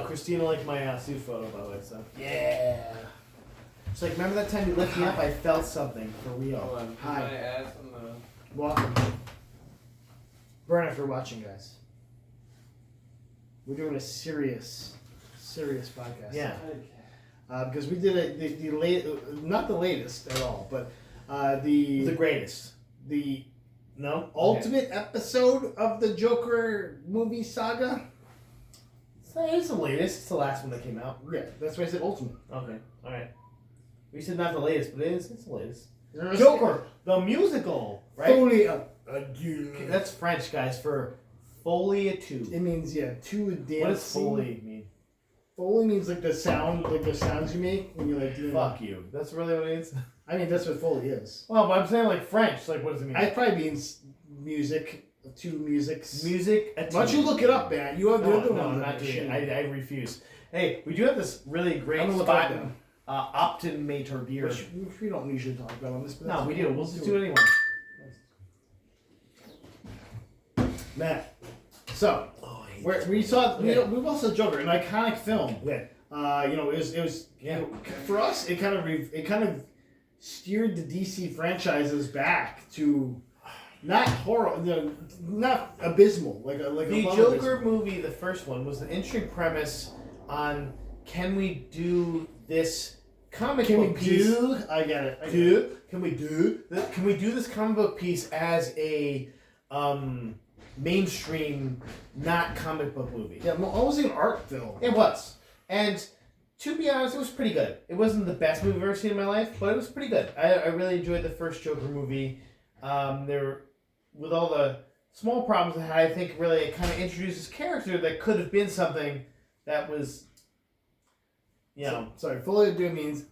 Christina liked my suit photo, by the way, so. Yeah. It's like, remember that time you lifted me up? I felt something, for real. Hold on. Hi. My ass on the... Welcome. Burn after watching, guys. We're doing a serious podcast. Yeah. Because we did the late, not the latest at all, but the greatest. the No? ultimate episode of the Joker movie saga. Okay. It's the latest. It's the last one that came out. Yeah, that's why I said ultimate. Okay, alright. We said not the latest, but it's the latest. Joker. Joker, the musical, right? Folie. Okay, that's French, guys, for Folie à two. It means two dancing. What does Folie mean? Folie means like the sounds you make when you like do. Fuck you. That's really what it means? I mean, that's what Folie is. Well, but I'm saying like French. Like, what does it mean? It probably means music. Two musics. Music. Why don't you look it up, man? You have the other one. I'm not doing it. I refuse. Hey, we do have this really great spot in Optimator beer. Which we don't usually talk about on this. But No, we do. We'll just do it anyway. Matt. So, we saw we also Joker, an iconic film. Yeah. It was for us. It kind of steered the DC franchises back to not horror, not abysmal like the Joker movie. The first one was an interesting premise on can we do this comic book piece? I get it. Can we do this comic book piece as a mainstream, not comic book movie? Yeah, almost an art film. It was, and to be honest, it was pretty good. It wasn't the best movie I've ever seen in my life, but it was pretty good. I really enjoyed the first Joker movie. With all the small problems it had, I think really it kind of introduced this character that could have been something that was, Sorry, Folie à deux means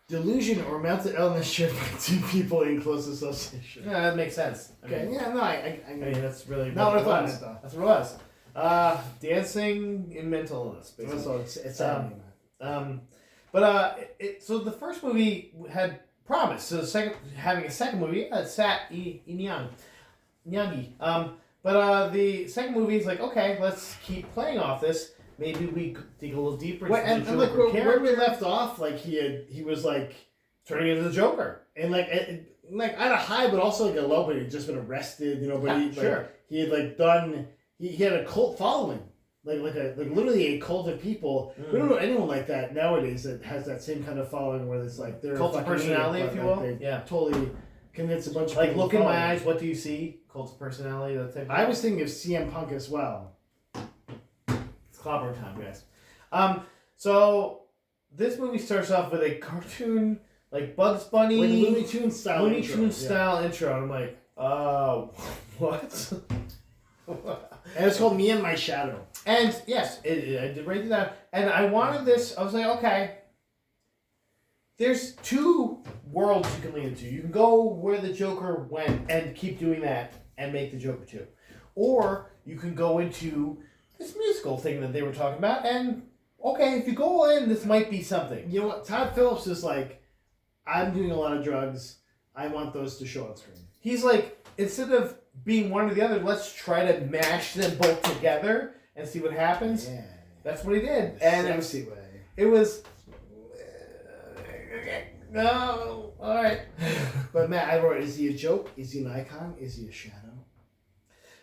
delusion or mental illness shared by two people in close association. Yeah, that makes sense. Okay, I mean, that's really not what I thought. That's what it was. Dancing in mental illness, basically. So it's so the first movie had promise. So having a second movie, Sat Nyangi. But the second movie is like, okay, let's keep playing off this. Maybe we dig a little deeper into the Joker character. Where we left off, like he was like turning into the Joker, and like at a high, but also like a low. But he'd just been arrested, But he had like done. He had a cult following, like literally a cult of people. We don't know anyone like that nowadays that has that same kind of following where it's like they're cult of personality, if you will. Totally convince a bunch of like people. Look in my eyes, what do you see? Cult of personality. That type of I was thinking of CM Punk as well. Clobber time, guys. So this movie starts off with a cartoon, like Bugs Bunny, like Looney Tunes style intro. And I'm like, what? And it's called Me and My Shadow. And yes, I did write it down. And I wanted this. I was like, okay. There's two worlds you can lean into. You can go where the Joker went and keep doing that and make the Joker 2, or you can go into this musical thing that they were talking about, and okay, if you go all in, this might be something. You know what? Todd Phillips is like, I'm doing a lot of drugs. I want those to show on screen. He's like, instead of being one or the other, let's try to mash them both together and see what happens. Yeah. That's what he did. And sexy way. It was... No, all right. But Matt, I wrote, is he a joke? Is he an icon? Is he a shadow?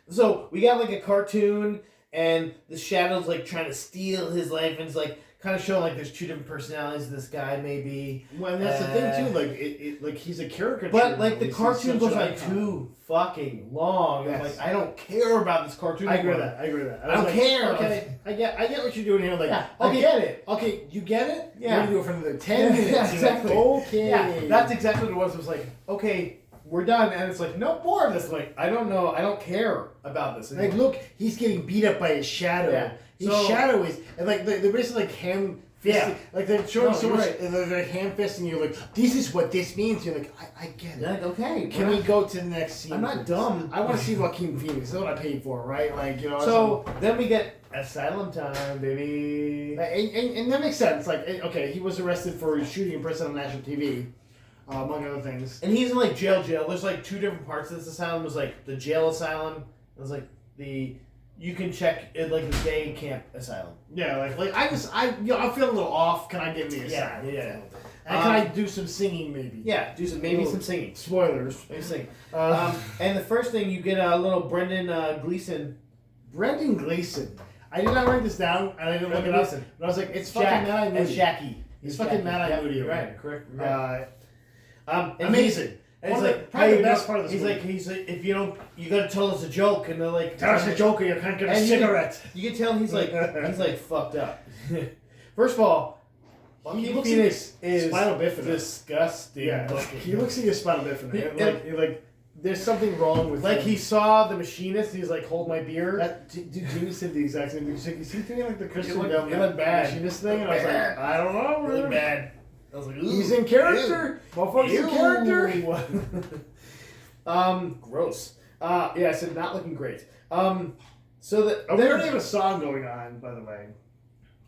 So we got like a cartoon, and the shadow's like trying to steal his life, and it's like kind of showing like there's two different personalities of this guy maybe. Well, and that's the thing too. Like like he's a caricature. But like the cartoon goes like too fucking long. Yes. And I'm like, I don't care about this cartoon. I agree with that. I don't care. Okay, I get what you're doing here. Like, yeah, I get it. Okay, you get it. Yeah. We're gonna do it for another 10 minutes. Yeah, exactly. Like, okay. Yeah, that's exactly what it was. It was like, okay, we're done, and it's like, no more of this. Like, I don't know. I don't care about this anymore. Like, look, he's getting beat up by his shadow. Yeah. His shadow is, and like they're basically like ham. Yeah. Like they're showing so much. Right. They're ham fisting. You're like, this is what this means. You're like, I get it. Like, okay. Can we go to the next scene? I'm not dumb. I want to see Joaquin Phoenix. That's what I paid for, right? Like, So then we get asylum time, baby. And that makes sense. Like, okay, he was arrested for shooting a person on national TV. Among other things. And he's in like jail. There's like two different parts of this asylum. There's like the jail asylum. There's like the you can check it like the day camp asylum. Yeah, like I I'm feeling a little off. Can I get in the asylum? Yeah. And can I do some singing maybe? Yeah, do some singing. Spoilers. Maybe sing. And the first thing you get a little Brendan Gleeson. Brendan Gleeson. I did not write this down, and I didn't look it up. But I was like, it's fucking Mad Eye Moody. Jackie. He's fucking Mad Eye Moody. Right, correct. Amazing. And it's like probably the best part of this he's like, if you don't, you gotta tell us a joke, and they're like, tell us a joke, or you can't get a cigarette. You can tell he's like fucked up. First of all, he looks like is spinal bifida. Disgusting. Yeah, looking. he looks like a spinal bifida. Like there's something wrong with like him. he saw the machinist. He's like, hold my beer. Dude, Jimmy said the exact same thing. He's like, is he doing like the Christian It looked bad. machinist thing? And I was like, I don't know. It looked bad. I was like, he's in character. Motherfucker's in character. Gross. Yeah, I said not looking great. So that we already have a song going on, by the way.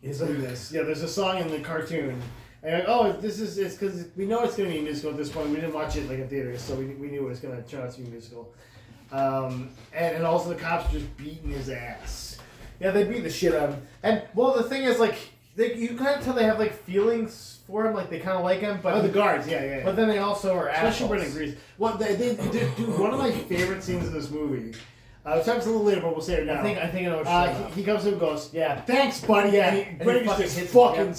Is in this? Yeah, there's a song in the cartoon. And it's because we know it's going to be a musical at this point. We didn't watch it like in theaters, so we knew it was going to turn out to be a musical. And also the cops are just beating his ass. Yeah, they beat the shit out of him. And well, the thing is, like, you kind of tell they have like feelings for him, like they kind of like him. But the guards, yeah. But then they also are especially assholes. Brendan Gleeson. Well, they do one of my favorite scenes in this movie. It's a little later, but we'll say it now. I think I know what you're talking about. He comes in and goes, yeah, thanks, buddy. Yeah, and Brendan just hits fucking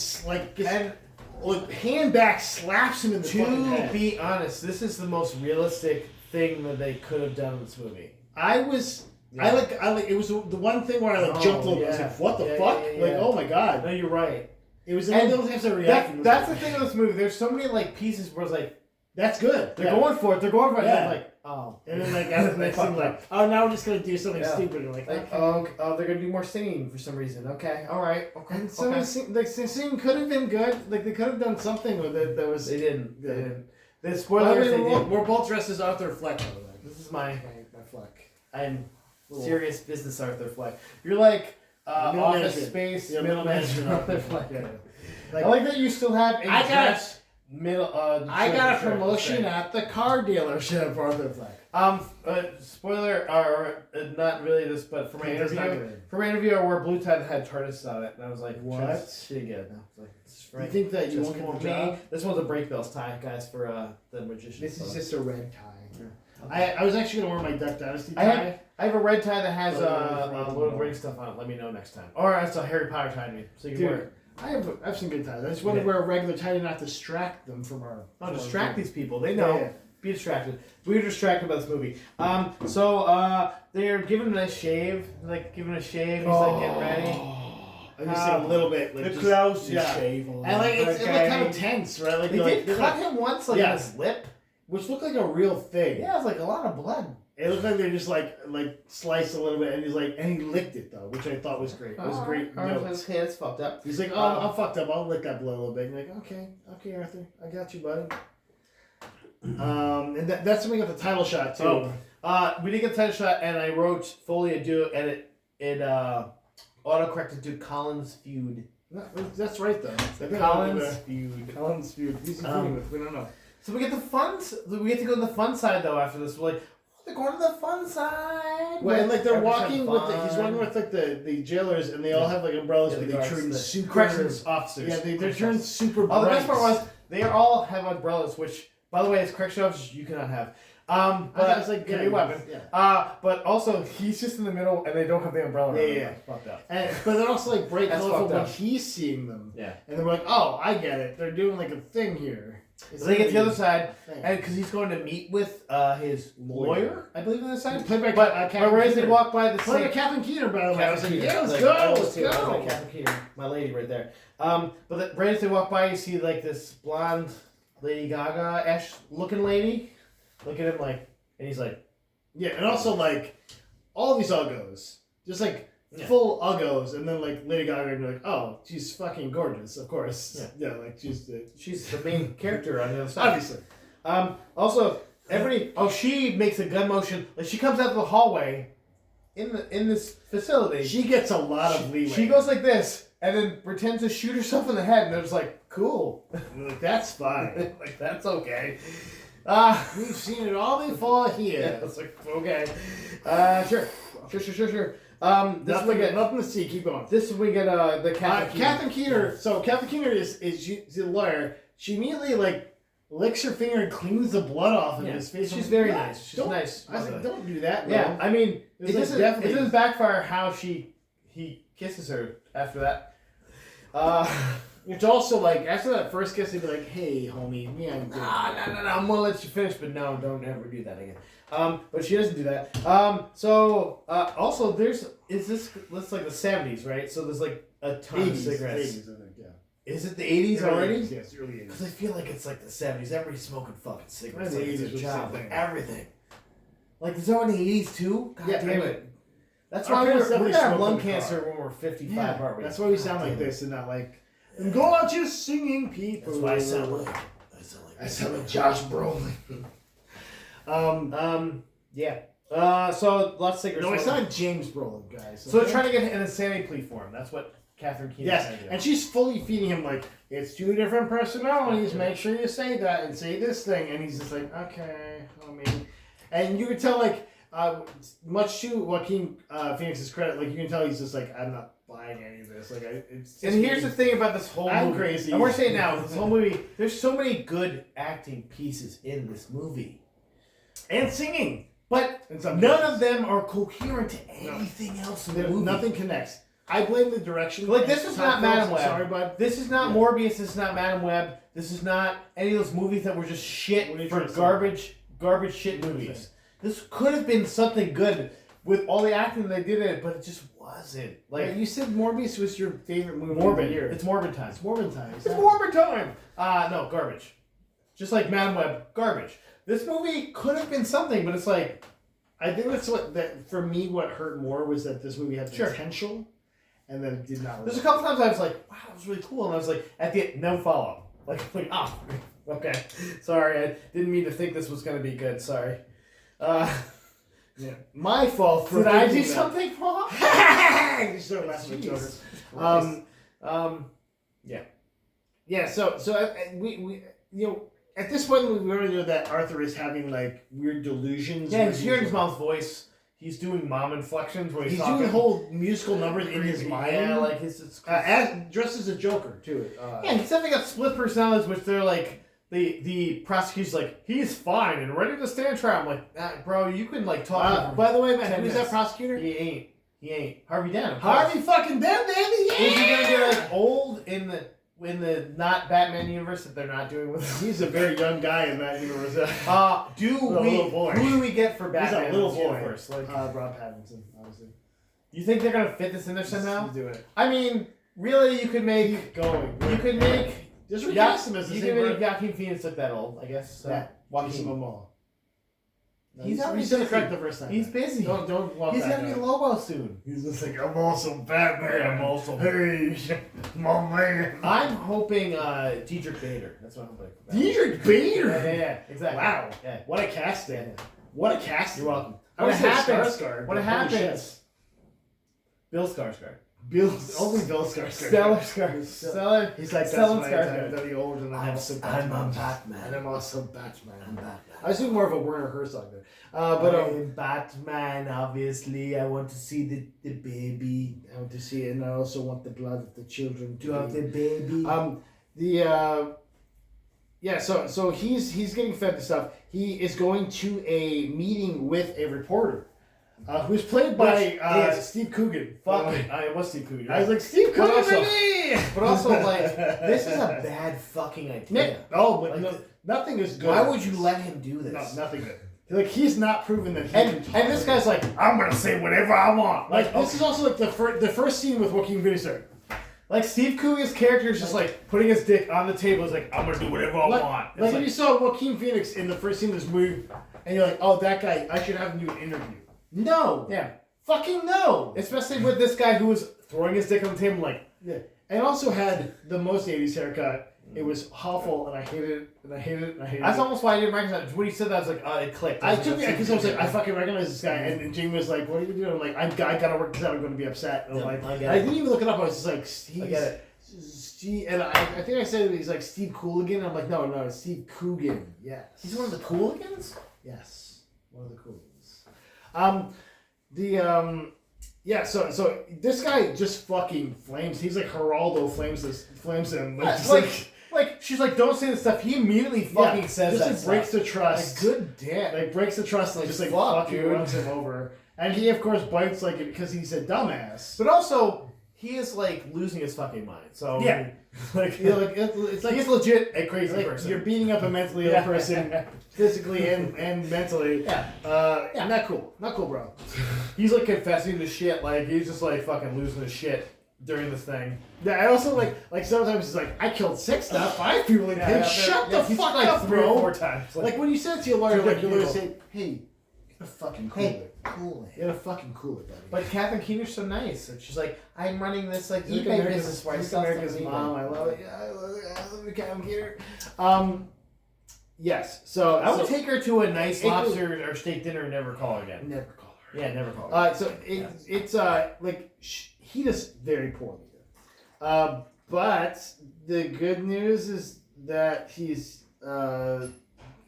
and hand back slaps him in the fucking head. To be honest, this is the most realistic thing that they could have done in this movie. I like it was the one thing where I jumped a little bit. I was like, what the fuck? Yeah. Like, oh my god. No, you're right. It was in those types of reactions. That's the thing with this movie. There's so many like pieces where it's like, that's good. They're going for it. Yeah. And they're like, oh. And then like after the next thing, like, oh, now we're just gonna do something stupid. And like oh, they're gonna do more singing for some reason. Okay, all right, okay. And so the scene could have been good. Like they could have done something with it that was. They didn't. Good. They didn't. The spoilers. We're both dressed as Arthur Fleck, by the way. This is my Fleck. I'm serious business Arthur Fleck. You're like Office Space middle management Arthur Fleck. Yeah. Like, I like that you still have. I got a promotion at the car dealership, Arthur Fleck. Spoiler, or not really this, but for my interview, I wore blue tie that had tortoise on it, and I was like, what? Shit again. I was like, this is right. You think that you won't get the job? This one's a break bells tie, guys, for the magician. This is just a red tie. Yeah. I was actually gonna wear my Duck Dynasty tie. I have a red tie that has Lord of the Rings stuff on it. Let me know next time. Or it's a Harry Potter tie to me, so you can wear it. I have some good ties. I just want to wear a regular tie to not distract them from our. Oh, distract these people. They know. Yeah. Be distracted. We were distracted by this movie. So they're giving him a shave. Like giving a shave. He's like getting ready. I just say a little bit. Like, the close shave. And like it looked kind of tense, right? Like they did cut him once, like in his lip, which looked like a real thing. Yeah, it was like a lot of blood. It looked like they just like sliced a little bit, and he licked it though, which I thought was great. It was great. His hands fucked up. He's like, oh, I'm fucked up. I'll lick that blood a little bit. And you're like, okay, Arthur, I got you, buddy. And that's when we got the title shot too. We did get the title shot, and I wrote Folie Deux, and it autocorrected to Collins Feud. That's right though. The Collins Feud. Collins Feud. Who's he feuding with? We don't know. So we get we get to go to the fun side though after this. We're like, they're going to the fun side. Well, and like they're walking with he's walking with like the jailers, and they all have like umbrellas, but they turn super corrections officers. Yeah, they turn super bright. Oh, the best part was they all have umbrellas, which by the way, as correction officers you cannot have. But it's like a weapon. Yeah. But also he's just in the middle, and they don't have the umbrella. Yeah. Fucked up. But they're also like bright colorful when he's seeing them. Yeah. And they're like, oh, I get it. They're doing like a thing here. So they get to the other side, and because he's going to meet with his lawyer, I believe, on the side. Played by right as they walk by the played by Kathleen Keener, by the way. I was like, yeah, let's go. Like Kathleen Keener, my lady right there. But right as they walk by, you see like this blonde Lady Gaga-esh looking lady, look at him like, and he's like, yeah, and also like all these uggos, just like. Yeah. Full uggos, and then like Lady Gaga and be like, oh, she's fucking gorgeous, of course. Yeah, like she's the main character on the other side. Obviously. Also, everybody. Oh, she makes a gun motion. Like she comes out of the hallway, in this facility. She gets a lot of leeway. She goes like this, and then pretends to shoot herself in the head, and it's like, cool. Like, that's fine. Like that's okay. We've seen it all before here. Yeah, it's like okay. Sure. Nothing to see. Keep going. This is we get the Catherine Keener. So Catherine Keener she's a lawyer. She immediately licks her finger and cleans the blood off of his face. She's very nice. She's nice. I was like, don't do that. Yeah, no. I mean, it doesn't backfire how he kisses her after that. It's also after that first kiss, they'd be like, "Hey, homie, me, I'm good." No, I'm gonna let you finish, but no, don't ever do that again. But she doesn't do that. Also, this like the 70s, right? So there's like a ton of cigarettes. 80s, I think, yeah. Is it the 80s already? 80s, yes, early 80s. Because I feel like it's like the 70s. Everybody's smoking fucking cigarettes. The Like 80s it's a was the job, same like thing. everything. Like, is that in the 80s too? God damn it. That's Our why we're parents gonna definitely have smoked lung in the car. cancer when we're 55, aren't we? That's why we sound like this and not like, and go out just singing people. That's why I sound like Josh Brolin. Yeah. So let's take her. No, it's not James Brolin, guys. So they're trying to get an insanity plea for him. That's what Catherine Keener Yes, trying to do. and she's fully feeding him it's 2 different personalities. Make sure you say that and say this thing, and he's just like, okay, homie. And you could tell much to Joaquin Phoenix's credit, you can tell he's just like, I'm not buying any of this. And here's the thing about this whole I'm movie. crazy. And we're saying now, this whole movie, there's so many good acting pieces in this movie. And singing. But none of them are coherent to anything else in the movie. Nothing connects. I blame the direction. This is not Madam Web. Sorry, bud. This is not Morbius. This is not Madam Web. This is not any of those movies that were just shit for garbage shit movies. This could have been something good with all the acting they did in it, but it just wasn't. You said Morbius was your favorite movie Morbid. of the year. It's Morbid time. It's Morbid time. It's Morbid time. No, garbage. Just like Madam Web, garbage. This movie could have been something, but it's like, I think for me, what hurt more was that this movie had potential, and then it did not. There's a couple times I was like, wow, that was really cool, and I was like, at the end, no follow. Okay, sorry, I didn't mean to think this was going to be good. Sorry. Yeah, my fault. Did I do something wrong? You started laughing at Joker. Yeah. So we at this point we already know that Arthur is having weird delusions. Yeah, he's hearing his mom's voice. He's doing mom inflections where he's doing whole musical numbers in his mind. Yeah, dressed as a Joker too. Yeah, he's definitely got split personalities, which they're like. The prosecution's like, he's fine and ready to stand trial. I'm like, bro, you can talk. By the way, man, who's that prosecutor? He ain't. Harvey Dent. Harvey fucking Dent, baby. Yeah. Is he gonna get old in the not Batman universe that they're not doing with him? He's a very young guy in that universe. Who do we get for Batman? He's a little boy. Universe? Rob Pattinson, obviously. You think they're gonna fit this in there somehow? Do it. I mean, really, you could make. Keep going. You could make. Just recast him as the you same can make Joaquin Phoenix look that old, I guess. Joaquin Momoa. He's already busy. Correct the first time. He's busy. Don't walk He's that gonna be Lobo soon. He's just like, I'm also Batman. I'm also hey, my man. I'm hoping Diedrich Bader. That's what I'm hoping. Diedrich Bader. Yeah, exactly. Wow. Yeah. What a casting. Yeah. What a casting. You're welcome. What happens? What happens? Bill Skarsgård. Only Bill Skarsgård. Stellar. He's like, Stellan that's my time. Very old, and I'm also Batman. I'm Batman. And I'm also Batman. I'm Batman. I was doing more of a Werner Herzog there. I'm Batman, obviously. I want to see the baby. I want to see it, and I also want the blood of the children. Do you have the baby? So he's getting fed the stuff. He is going to a meeting with a reporter. Who's played by Steve Coogan. Fuck it. I was Steve Coogan. I was like, Steve Coogan, baby! But also, this is a bad fucking idea. Nothing is good. Why would you let him do this? No, nothing good. He's not proven that he can talk. And this guy's like, I'm going to say whatever I want. This is also the first scene with Joaquin Phoenix. Steve Coogan's character is just putting his dick on the table. He's like, I'm going to do whatever I want. If you saw Joaquin Phoenix in the first scene of this movie, and you're like, oh, that guy, I should have him do an interview. No. Yeah. Fucking no. Especially with this guy who was throwing his dick on the table Yeah. And also had the most 80s haircut. It was awful, and I hated it, That's almost why I didn't recognize it. When he said that, I was like, oh, it clicked. Because I was like, I fucking recognize this guy. And Jamie was like, what are you doing? I'm like, I gotta work this out. I'm going to be upset. And I didn't even look it up. I was just like, I get it. And I think I said he's like Steve Coogan. I'm like, no, it's Steve Coogan. Yes. He's one of the Cooligans? Yes. One of the Coogans. Yeah, so this guy just fucking flames. He's like Geraldo flames him. Like she's like, don't say this stuff. He immediately fucking says that. Just breaks the trust. Like, good damn. Like breaks the trust and just like fucking runs him over. And he of course bites like because he's a dumbass. But also he is like losing his fucking mind. So yeah, it's like he's legit a crazy person. You're beating up a mentally ill person, physically and mentally. Yeah. Not cool, bro. He's like confessing to shit. Like he's just like fucking losing his shit during this thing. Yeah, I also like sometimes he's like, I killed 6, not 5 people. Like, hey, shut the fuck up, 3 bro. or 4 times. Like when you said it to your lawyer, like your lawyer say, hey, you gotta fucking cool it. Cool it. You gotta fucking cool it, buddy. But Catherine Keener's so nice. And she's like, I'm running this like She's eBay business where I sell America's stuff on mom. eBay. I love it. Yeah, I love it. Catherine Keener. Yes. So I would take her to a nice lobster or steak dinner and never call her again. Never call her. Yeah, never call her. So it's like he does very poorly. But the good news is that he's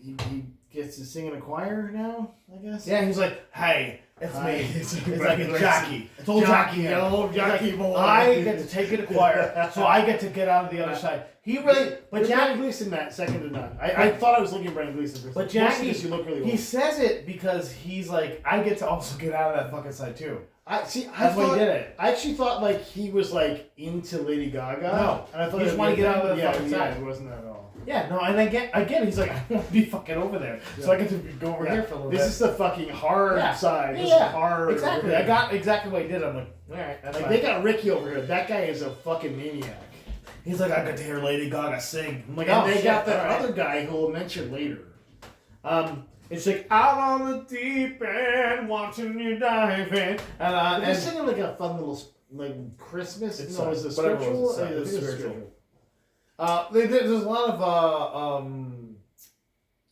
he gets to sing in a choir now, I guess. Yeah, he's like, hey, it's me. It's like a jockey. It's old jockey. Old jockey boy. I get to take it to choir, so I get to get out of the other side. He really, but Brendan Gleeson, that second to none. I thought I was looking at Brendan Gleeson. But Jackie, you look really well. He says it because he's like, I get to also get out of that fucking side too. That's why he did it. I actually thought like he was like into Lady Gaga. No, and I thought he just wanted to get out of that fucking side. Yeah, it wasn't that at all. Yeah, no, and again, he's like, I want to be fucking over there, so I get to go over here for a little bit. This is the fucking hard side. This is hard. Exactly. I got exactly what he did. I'm like, all right, that's like fine. they got Ricky over here. That guy is a fucking maniac. He's like, I got to hear Lady Gaga sing. I'm like, and oh, they shit, got that other guy who we'll mention later. It's like out on the deep end, watching you dive in, and they're singing like a fun little like Christmas. It's is it spiritual? It's spiritual. There's a lot of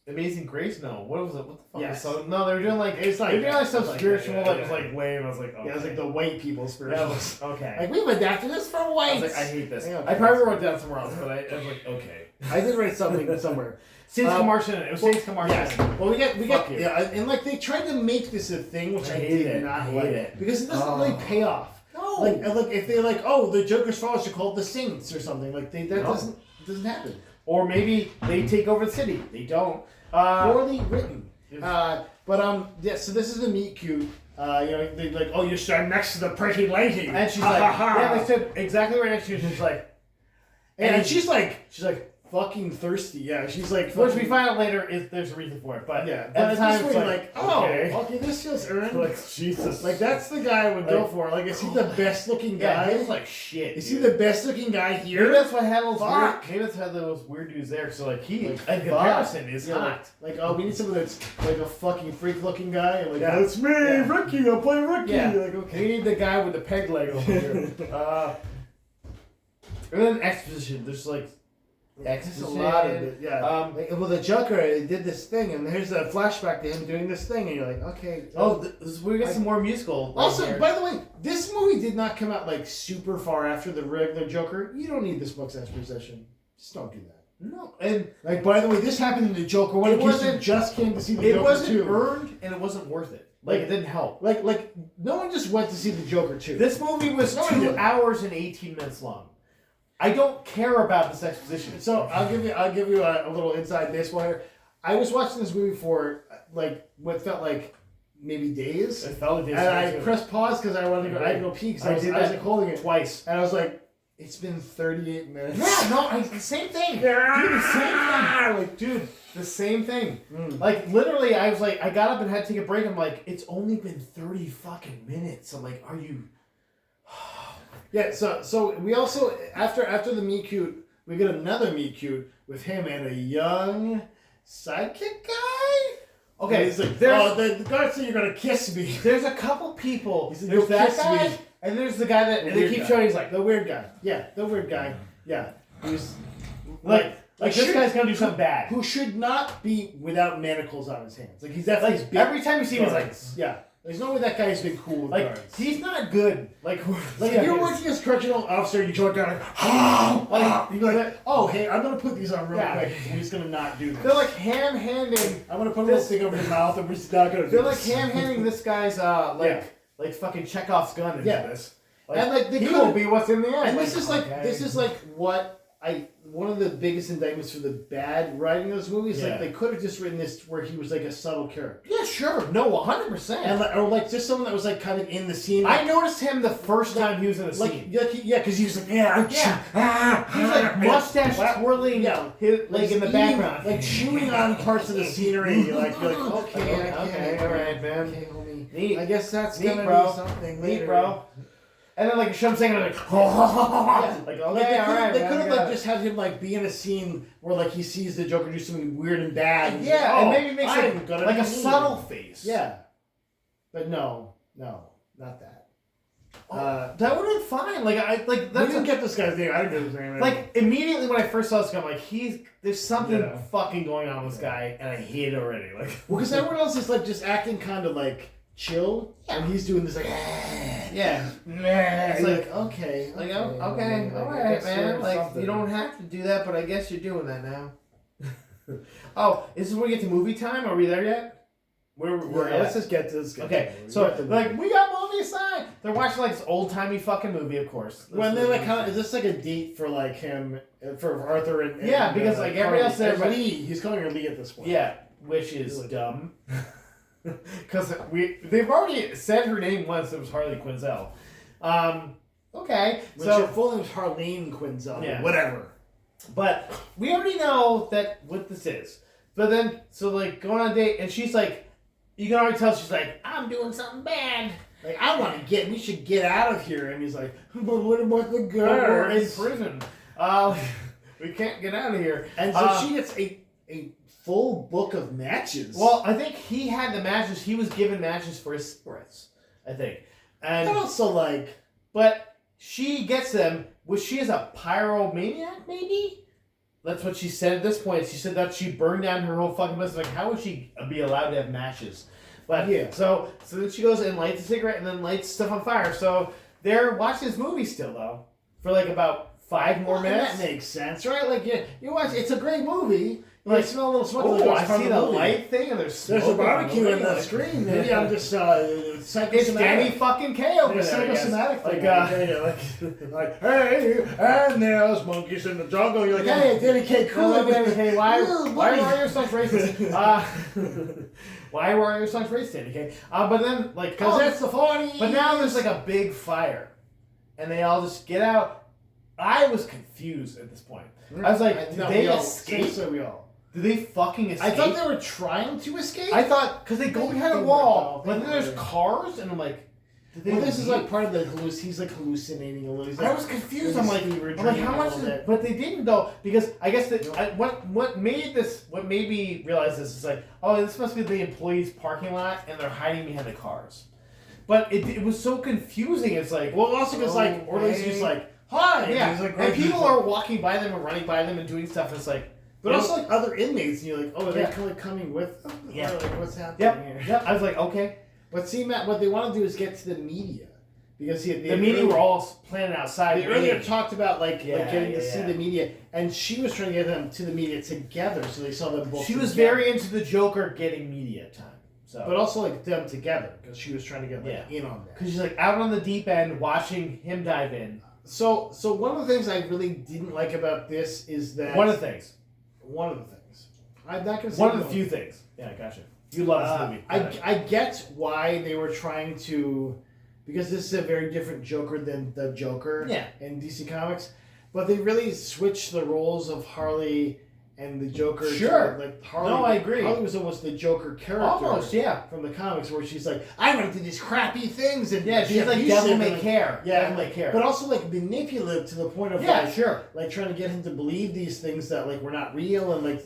Amazing Grace. No, what was it? What the fuck? Yes. So no, they were doing like it's like they were doing like some spiritual, it was like lame. I was like, okay. Yeah, it was like the white people spiritual. That was, okay. Like we've adapted this for whites. I was like, I hate this. Yeah, I probably wrote down somewhere else, but I was like, okay. I did write something somewhere. Saints Commercial. It was Saints Commercial. Yes. Well, we got yeah, and like they tried to make this a thing, which I did not hate it because it doesn't really pay off. No. Like if they're like, oh, the Joker's followers are called the Saints or something, like doesn't happen. Or maybe they take over the city. They don't. Poorly written. So this is the meet cute. They like, oh, you're standing next to the pretty lady, and she's like, yeah, they stood exactly right next to you. She's like, and she's like fucking thirsty. Yeah, she's like. Which we find out later is there's a reason for it, but yeah, at the time it's like, okay, this feels earned. Like Jesus, like that's the guy I would go for. Like, is he the best looking guy? Yeah, he was like shit. Is he the best looking guy here? Maybe that's why had those weird. Maybe that's how those weird dudes there. So like he, in comparison, is hot. Like oh, we need someone that's like a fucking freak looking guy. And like that's me, Ricky. I'll play Ricky. Yeah. Like okay, we need the guy with the peg leg over here. And then exposition. There's like. There's a lot of it, yeah. Well, the Joker did this thing, and here's a flashback to him doing this thing, and you're like, okay. We get some more musical. Also, here. by the way, this movie did not come out like super far after the regular Joker. You don't need this book's exposition. Just don't do that. No, and like by the way, this happened in the Joker one. You just came to see the Joker It wasn't 2. earned, and it wasn't worth it. Like it didn't help. Like no one just went to see the Joker 2. This movie was 2 hours and 18 minutes long. I don't care about this exposition. So I'll give you a little inside baseball here. I was watching this movie for like what felt like maybe days. It felt like days. And I pressed pause because I wanted to go. I had to go pee because I was like holding it twice, and I was like, "It's been 38 minutes." Yeah, no, the same thing. Dude, the same thing. Like, dude, the same thing. Like, literally, I was like, I got up and had to take a break. I'm like, it's only been 30 fucking minutes. I'm like, are you? Yeah, so we also after the meet cute, we get another meet cute with him and a young sidekick guy. Okay, he's like, the guard said you're gonna kiss me. There's a couple people. There's that guy, and there's the guy that they keep showing. He's like the weird guy. Yeah, the weird guy. Yeah, he's like this guy's gonna do something bad. Who should not be without manacles on his hands? Like he's definitely every time you see him, he's like, yeah. There's no way that guy's been cool with guards. He's not good. Like if you're working as correctional officer, you join down oh, hey, I'm gonna put these on real quick. I'm just gonna not do this. They're like ham-handing. I'm gonna put this thing over his mouth, and we're just not gonna do this. They're like ham-handing this guy's like like fucking Chekhov's gun into this. Like, and like he will be what's in the end. And like, this is like what one of the biggest indictments for the bad writing of this movie is like they could have just written this where he was like a subtle character. Yeah, sure. No, 100%. And like, or like just someone that was like kind of in the scene. Like, I noticed him the first time he was in a scene. Because he was like, he's like mustache twirling, like in the background, like chewing on parts of the scenery. You're like okay, all right, man. Okay, homie. Neat. I guess that's Neat, gonna bro. be something later. Neat, bro. And then like I'm saying, like, they could have like just had him like be in a scene where like he sees the Joker do something weird and bad. And and maybe makes it like a subtle face. Yeah, but no, not that. That would have been fine. Like we didn't get this guy's name. I didn't get his name. Like immediately when I first saw this guy, I'm like, there's something fucking going on with this guy, and I hate it already. Like, well, because everyone else is like just acting kind of like chill, and he's doing this like, it's like okay, all right, man. Like something. you don't have to do that, but I guess you're doing that now. Oh, this is where we get to movie time. Are we there yet? Let's just get to this. Okay, so like we got movie assigned. They're watching like this old timey fucking movie, of course. When they're like, is this like a date for like him, for Arthur and because like everybody else there, but Lee, he's calling her Lee at this point. Yeah, which is dumb. Because they've already said her name once. It was Harley Quinzel. Okay, so her full name's Harleen Quinzel. Yeah, whatever. But we already know what this is. But then, so like going on a date, and she's like, you can already tell she's like, I'm doing something bad. Like we should get out of here. And he's like, but what about the girls? We're in prison. We can't get out of here. And so she gets a full book of matches. Well, I think he had the matches. He was given matches for his cigarettes, I think. And also like... But she gets them. She is a pyromaniac, maybe? That's what she said at this point. She said that she burned down her whole fucking business. Like, how would she be allowed to have matches? But so then she goes and lights a cigarette and then lights stuff on fire. So they're watching this movie still, though, for like about 5 more minutes. That makes sense, right? Like, you watch, it's a great movie. Like, smell a little smoke. Oh, I see the light thing, and there's a barbecue in the screen. Maybe I'm just it's Danny fucking K over there. Psychosomatic like, hey, and there's monkeys in the jungle. You're like, hey, Danny K, cool. Danny K, why are your songs racist? Why were your songs racist, Danny K? But then, like, because that's the 40s. But now there's like a big fire, and they all just get out. I was confused at this point. I was like, did they escape? So we all. Did they fucking escape? I thought they were trying to escape. I thought, because they go behind a wall, but then there's cars, and I'm like, this is like part of the he's like hallucinating a little. I was confused. I'm like, how much is it? But they didn't though, because I guess that what made me realize this is like, oh, this must be the employees' parking lot, and they're hiding behind the cars. But it was so confusing. It's like, well, also because like, or at least he's like, hi, and people are walking by them and running by them and doing stuff. And it's like. But also like other inmates, and you're like, oh, are they coming with them? Yeah. Or like, what's happening here? Yep. I was like, okay. But see, Matt, what they want to do is get to the media. Because the media were all planning outside. They earlier talked about getting to see the media, and she was trying to get them to the media together, so they saw them both. She was very into the Joker getting media time. So. But also like them together, because she was trying to get in on that. Because she's like out on the deep end, watching him dive in. So one of the things I really didn't like about this is that one of the things. I'm not gonna say one of the few things. Yeah, gotcha. You love this movie. I get why they were trying to, because this is a very different Joker than the Joker in DC Comics, but they really switched the roles of Harley and the Joker. Sure. Like Harley. No, I agree. Harley was almost the Joker character. Almost, yeah. From the comics, where she's like, I want to do these crappy things, and she's like devil may care. Yeah, devil may care. But also like manipulative to the point of like trying to get him to believe these things that like were not real and like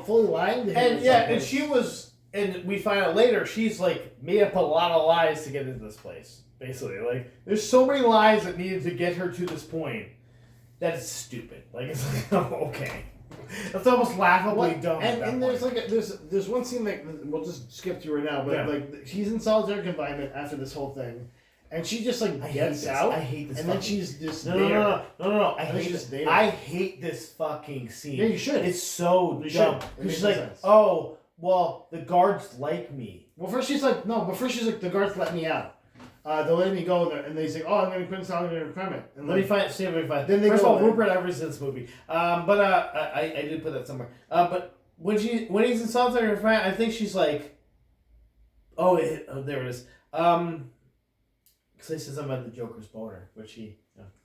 fully lying to him. And and she was, and we find out later she's like made up a lot of lies to get into this place. Basically, like there's so many lies that needed to get her to this point that it's stupid. Like it's like okay. That's almost laughably dumb. And there's like there's one scene like we'll just skip through it now, but like she's in solitary confinement after this whole thing, and she just like gets out. I hate this. And then she's just no. I hate this fucking scene. Yeah, you should. It's so dumb. She's like, oh, well, the guards like me. Well, first she's like, no, but first she's like, the guards let me out. they're letting me go, and they say, "Oh, I'm going to put something in permit." And Let me see if I can find. Then they First of go all, there. Rupert Everett's in this movie. I did put that somewhere. But when he's in solitary confinement, I think she's like, oh, there it is. Because he says something about the Joker's boner, which he.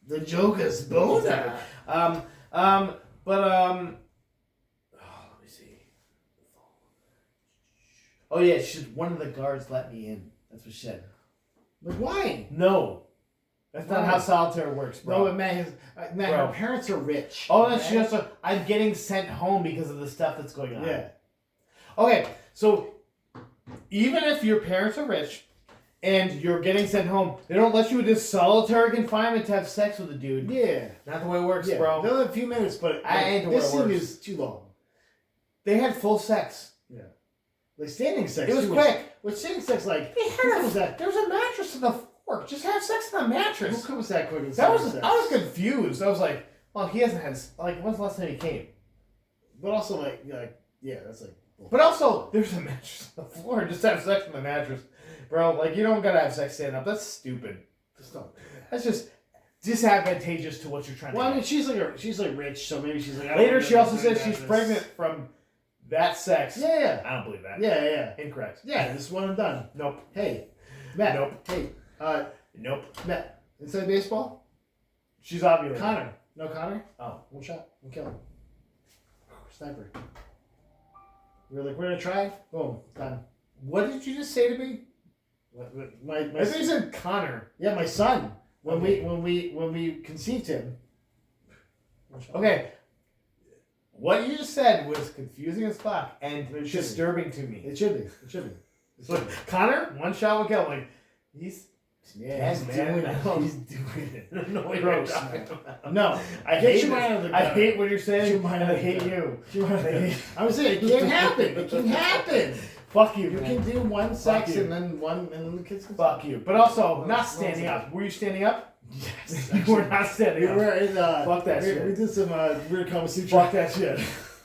The Joker's boner. Exactly. Oh, let me see. Oh yeah, one of the guards let me in. That's what she said. Like, why? No. That's not how solitaire works, bro. No, but man, her parents are rich. Oh, that's just I'm getting sent home because of the stuff that's going on. Yeah. Okay, so even if your parents are rich and you're getting sent home, they don't let you into solitary confinement to have sex with a dude. Yeah. Not the way it works, bro. They'll have a few minutes, but this scene is too long. They had full sex. Yeah. Like standing sex. It was quick. With standing sex, like, there was a mattress on the floor. Just have sex on the mattress. Who comes that quick? I was confused. I was like, well, he hasn't had, like, when's the last time he came? But also, yeah, that's like. But also, there's a mattress on the floor. Just have sex on the mattress. Bro, like, you don't gotta have sex standing up. That's stupid. Just don't. That's just disadvantageous to what you're trying to do. Well, I mean, she's rich, so maybe she's like. Later, she also says she's pregnant from that sex. Yeah. I don't believe that. Yeah. Incorrect. Yeah, this is one and done. Nope. Hey, Matt. Nope. Hey, nope. Matt. Inside baseball? She's ovulating. Connor. No Connor? Oh. One shot. One kill. Sniper. We were like, we're gonna try. Boom. Done. What did you just say to me? My I think you said Connor. Yeah, my son. When we conceived him. Okay. What you just said was confusing as fuck and disturbing to me. It should be. So, Connor, one shot will kill. I'm like, he's man. He's doing it. I don't know what Gross, you're talking about. No, I hate what you're saying, and I hate you. I was saying it can't happen. It can happen. Fuck you. You can do one sex and then the kids can. Fuck you. But also, not standing up. Were you standing up? Yes. You were not standing up. We were in, fuck that shit. We did some weird Kama Sutra. Fuck that shit.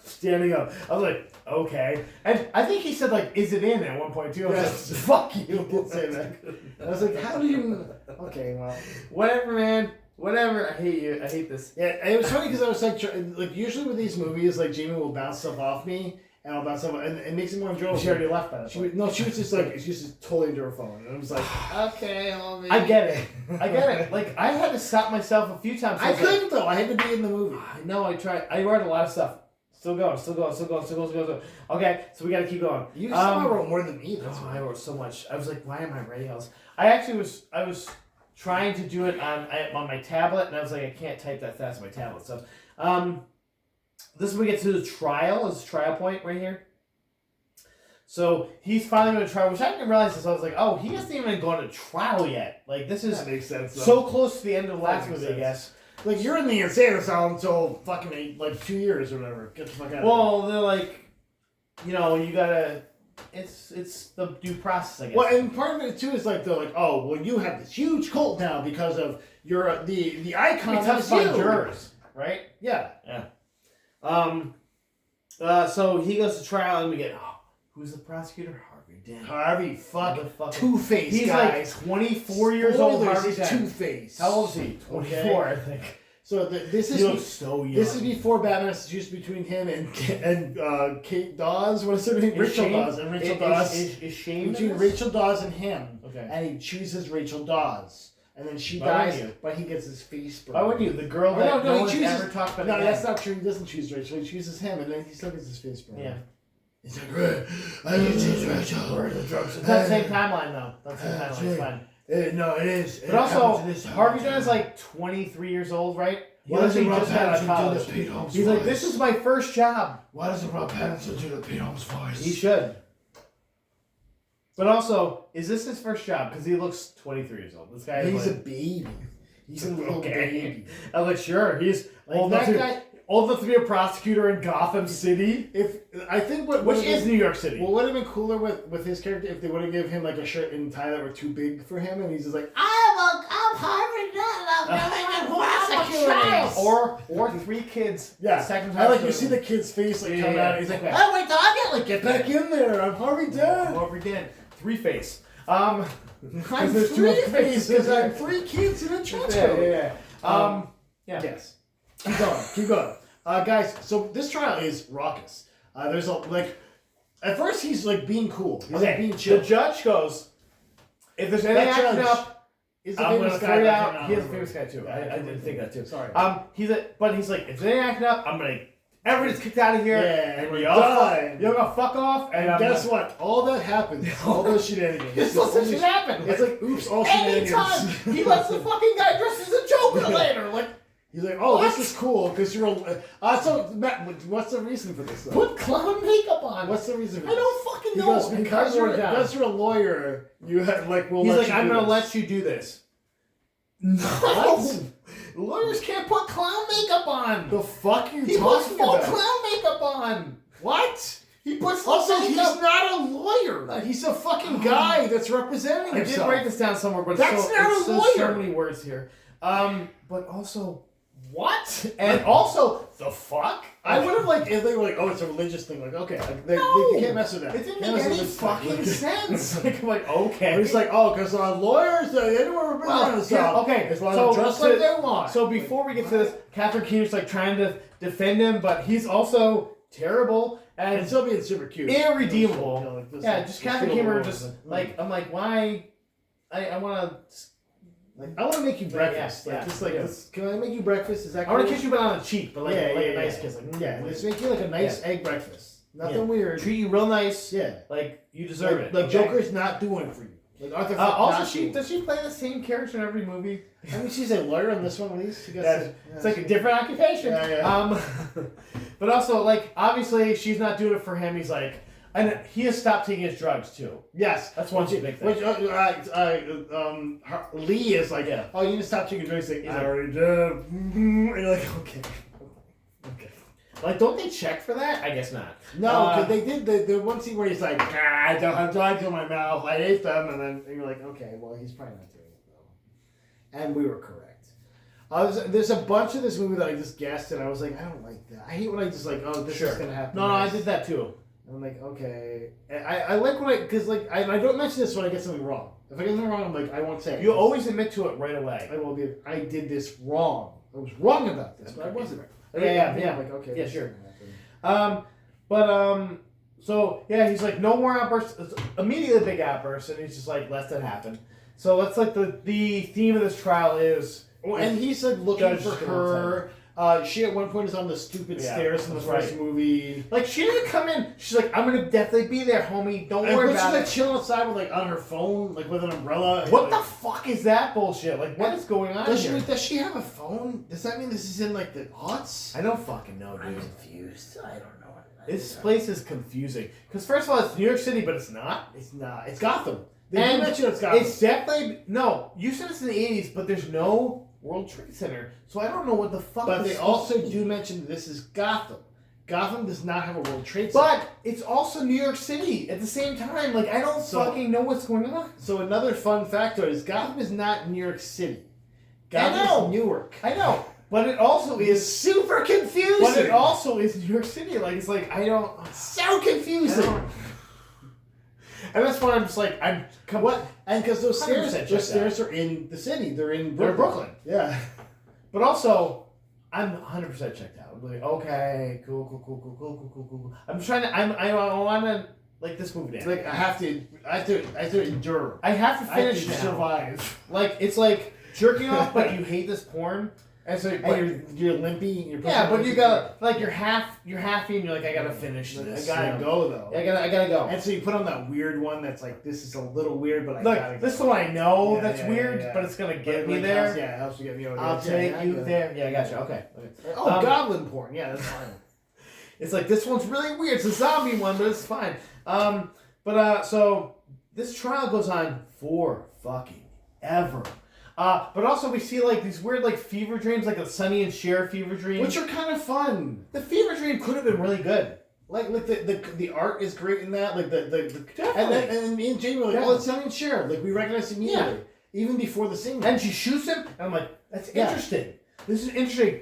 Standing up. I was like, okay. And I think he said, like, is it in at one point, too? I was like, fuck you. He did say that. I was like, how do you... Okay, well. Whatever, man. Whatever. I hate you. I hate this. Yeah, it was funny because I was like, usually with these movies, like, Jamie will bounce stuff off me, and I'll bounce stuff off, and it makes it more enjoyable. She already left by that point. She was just like, she was just totally into her phone. And I was like, okay, I get it. Like, I had to stop myself a few times. I couldn't, though. I had to be in the movie. I know, I tried. I wrote a lot of stuff. Still going. Okay, so we gotta keep going. You somehow wrote more than me. That's why I wrote so much. I was like, why am I writing else? I was trying to do it on my tablet, and I was like, I can't type that fast on my tablet. So, this is when we get to the trial. This trial point right here. So he's finally going to trial, which I didn't realize this. I was like, oh, he hasn't even gone to trial yet. Like, this is that makes sense, so close to the end of the last movie, I guess. Like, you're in the insane asylum until fucking, 2 years or whatever. Get the fuck out of here. They're like, you gotta... It's the due process, I guess. Well, and part of it, too, is like, they're like, oh, well, you have this huge cult now because of your the icon of jurors, right? Yeah. So he goes to trial, and we get, who's the prosecutor? Harvey Dent. Harvey fucking Two-Face, He's guys. Like 24 years old, Harvey Dent. Two-Face. How old is he? 24, I think. So this is so young. This is before Batman is just between him and Kate Dawes. What is her name? Rachel Dawes and Rachel Dawes. Is Shane between Rachel Dawes and him? Okay. And he chooses Rachel Dawes, and then she dies, but he gets his face burned. Why would you? The girl that no one's ever talked about. No, that's not true. He doesn't choose Rachel. He chooses him, and then he still gets his face burned. Yeah. He's like, I didn't choose Rachel. Where are the drugs? It's that same timeline, though. That's the same timeline. It's fine. No, it is. But also, Harvey Dent is like 23 years old, right? Why doesn't Rob Pattinson do the Pete Holmes voice? He's like, this is my first job. Why doesn't Rob Pattinson do the Pete Holmes voice? He should. But also, is this his first job? Because he looks 23 years old. This guy is a baby. He's a little baby. I was like, sure, he's old enough to be a prosecutor in Gotham City. Which is New York City. Well, would have been cooler with his character if they would have given him like a shirt and tie that were too big for him, and he's just like, I'm Harvey Dent. Or 3 kids. Yeah. Second I like you see the kid's face like come out. And he's like, oh my God, get back in there. I'm Harvey Dent. Harvey Dent. 3 face. I'm there's two other three-faced because I have 3 kids in a trench coat. Yeah. Yes. Keep going. Guys, so this trial is raucous. There's at first he's like being cool. He's like being chill. The judge goes, if there's any acting up, I'm going to throw you out. He is a famous guy too. I didn't think that too. Sorry. He's like, if there's any acting up, I'm going to, everybody's kicked out of here. Yeah, and you're going to fuck off. And guess what? All that happens. All those shenanigans. This shit happen. It's like, oops, all shenanigans. Anytime he lets the fucking guy dress as a Joker later. Like, he's like, oh, what? This is cool because you're a. So, Matt, what's the reason for this? Though? Put clown makeup on. What's the reason for this? I don't fucking know. He goes, because you're a lawyer, you have, He's like, I'm going to let you do this. No. Lawyers can't put clown makeup on. The fuck are you talking about? He puts full clown makeup on. What? He puts also, he's not a lawyer. He's a fucking guy that's representing himself. I did write this down somewhere, but that's not a lawyer. So many words here. But also, what? And also, the fuck? I would have liked if they were like, oh, it's a religious thing. Like, okay, they can't mess with that. It didn't make any fucking sense. Like, I'm like, okay. But it's like, oh, because lawyers, they don't represent themselves. Okay, as long as dress like they want. So before we get to this, Catherine Keener's like trying to defend him, but he's also terrible and still being super cute, irredeemable. Just Catherine Keener. Just like I'm like, why? I want to. Like, I want to make you breakfast. Can I make you breakfast? Is that cool? I want to kiss you on the cheek, but a nice kiss. Like, let's make you like a nice egg breakfast. Nothing weird. Treat you real nice. Yeah. Like, you deserve it. Like, Joker's not doing it for you. Like, Arthur also, does she play the same character in every movie? I mean, she's a lawyer in this one, at least. It's like a different occupation. But also, like, obviously, she's not doing it for him. He's like... And he has stopped taking his drugs too. Yes, that's one big thing. Lee is like, oh, you need to stop taking drugs. Like, I already did. And you're like, okay. Like, don't they check for that? I guess not. No, because they did the one scene where he's like, I don't have drugs in my mouth. I ate them, and you're like, okay, well, he's probably not doing it though. And we were correct. There's a bunch of this movie that I just guessed, and I was like, I don't like that. I hate when I just like, oh, this is gonna happen. No, I did that too. I'm like, okay. I like when because like I don't mention this when I get something wrong. If I get something wrong, I'm like, I won't say it. You always admit to it right away. I did this wrong. I was wrong about this, but I wasn't. Yeah. Like, okay. Yeah, sure. So yeah, he's like, no more outbursts. It's immediately a big outburst, and he's just like, let that happen. So that's like the theme of this trial is. And he's like looking for her. She at one point is on the stupid stairs in the first movie. Like, she didn't come in. She's like, I'm gonna definitely be there, homie. Don't worry about it. She's like chilling outside with like on her phone, like with an umbrella. What the fuck is that bullshit? Like, what is going on here? Does she have a phone? Does that mean this is in like the aughts? I don't fucking know, dude. I'm confused. I don't know. This place is confusing. Because first of all, it's New York City, but it's not. It's not. It's Gotham. They mention it's Gotham. It's definitely no. You said it's in the 80s, but there's no World Trade Center, so I don't know what the fuck. But they also do mention this is Gotham. Gotham does not have a World Trade Center. But it's also New York City at the same time. Like, I don't fucking know what's going on. So another fun factor is Gotham is not New York City. Gotham is Newark. I know. But it also is super confusing. But it also is New York City. Like, it's like, I don't... So confusing. And that's why I'm just like, what? And because those stairs are in the city. They're in Brooklyn. Yeah. But also, I'm 100% checked out. I'm like, okay, cool. I'm trying to, I want to, like, this movie down. Like, I have to endure. I have to finish now. Survive. Like, it's like jerking off, but you hate this porn. And so, you're limpy. But you gotta, like, you're halfy, and you're like, I gotta finish this. I gotta go though. I gotta go. And so you put on that weird one that's like, this is a little weird, but I gotta go. This one I know that's weird, but it's gonna get me there. It helps you get me over there. I'll take you there. Yeah, I gotcha. Okay. Oh, goblin porn. Yeah, that's fine. It's like, this one's really weird. It's a zombie one, but it's fine. So this trial goes on for fucking ever. But also we see like these weird like fever dreams, like a Sonny and Cher fever dream, which are kind of fun. The fever dream could have been really good. Like the art is great in that. Like and me and Jamie were like, oh, it's Sonny and Cher. Like we recognize immediately, even before the scene. And she shoots him, and I'm like, that's interesting. This is interesting.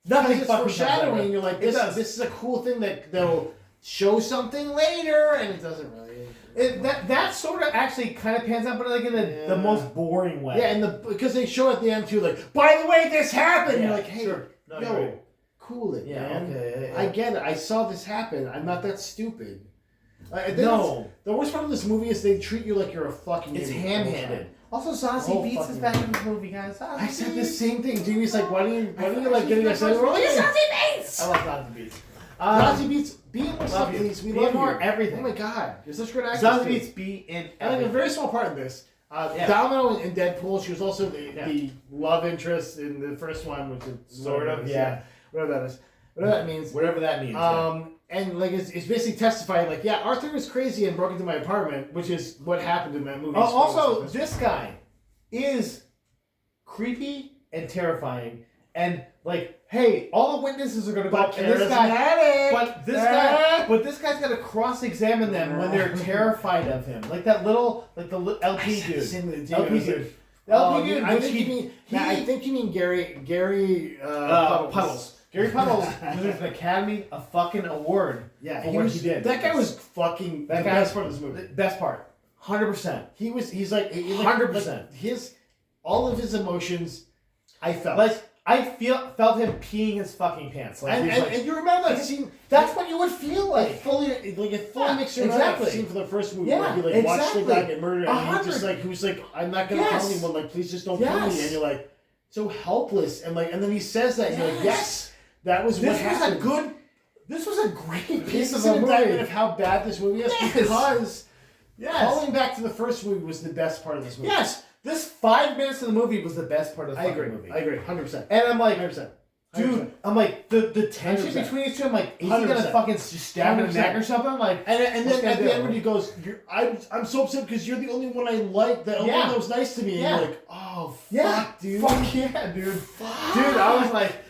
Nothing fucking foreshadowing. You're like, this is a cool thing that they'll show something later, and it doesn't really. that sort of actually kind of pans out, but like in the most boring way. Yeah, and because they show at the end too, like, by the way, this happened. Yeah, you're like, hey, sure. No, yo, cool it, man. Okay, yeah. I get it. I saw this happen. I'm not that stupid. No. The worst part of this movie is they treat you like you're a fucking It's idiot. ham-handed. Also, Zazie Beetz is back in this movie, guys. I said the same thing. Jamie's like, why do you like getting excited? We're like, it's Zazie Beetz! I love Zazie Beetz. Zazie Beetz, be in more stuff, please. We love more you. everything. Oh my god, you're such a good actress. Zazie Beetz be in and like a very small part in this. Domino in Deadpool, she was also the love interest in the first one, which is sort of, whatever that is. Whatever that means. Whatever that means. And like it's basically testifying like, yeah, Arthur was crazy and broke into my apartment, which is what happened in that movie. Oh, also, this guy is creepy and terrifying, and like, hey, all the witnesses are gonna go. And this guy, but this guy's gonna cross-examine them when they're terrified of him, like that little, like the LP dude. LP dude. I think you mean Gary Puddles. Gary Puddles deserves an Academy of fucking award. Yeah, for what he did. That guy was fucking the best part of this movie. Best part, 100%. He's like 100%. All of his emotions, I felt like I felt him peeing his fucking pants. Like, and you remember that scene? That's what you would feel like. It fully makes you remember that scene for the first movie where he watched the guy get murdered, and he was like, I'm not gonna tell anyone. Like, please just don't kill me. And you're like, so helpless, and then he says that, and you're like, yes. That was what happened. This was a great piece of an a indictment movie of how bad this movie is because calling back to the first movie was the best part of this movie. Yes, this 5 minutes of the movie was the best part of the movie. I agree, 100%. And I'm like, 100%. Dude, I'm like the tension 100%. between these two. I'm like, is he gonna fucking just stab him in the neck or something? I'm like, and then at the end when he goes, I'm so upset because you're the only one I like, the only one that was nice to me. And you're like, oh fuck, dude, fuck yeah, dude, fuck. Dude, I was like.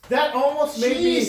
That almost made me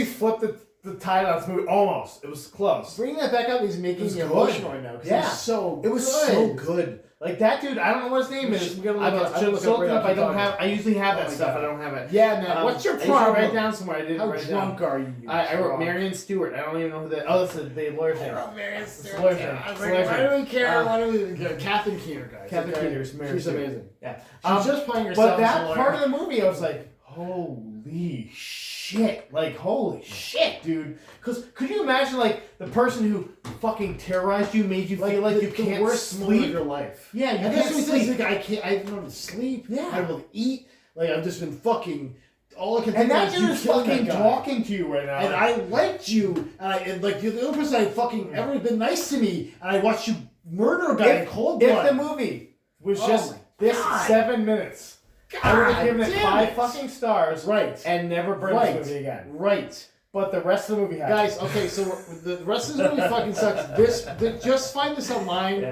flip the tide on this movie. Almost. It was close. Bringing that back up is making me emotional right now. Yeah. It was so good. Like that dude, I don't know what his name is. I usually have that stuff. I don't have it. Yeah, man. What's your problem? I write it down somewhere. I didn't How write it down. drunk are you? I wrote Marion Stewart. I don't even know who that. Oh, that's the lawyer's name. I wrote Marion Stewart. I was like, why do we care? Why do we even care? Catherine Keener, guys. Catherine Keener. She's amazing. Yeah. She's just playing herself. But that part of the movie, I was like, holy shit. Like, holy shit, dude. Because could you imagine, like, the person who fucking terrorized you, made you feel like you can't worst sleep? Of your life. Yeah, you can't sleep. Like, I haven't been able to sleep. Yeah. I haven't been able to eat. Like, I've just been fucking... All I can think and that dude is fucking that talking to you right now. And I liked you. And like, you're the only person I fucking ever been nice to me. And I watched you murder a guy in cold blood. If the movie was just this 7 minutes... I would have given it 5 fucking stars, and never burned this movie again. Right. But the rest of the movie, guys. Okay, so the rest of the movie fucking sucks. Just find this online.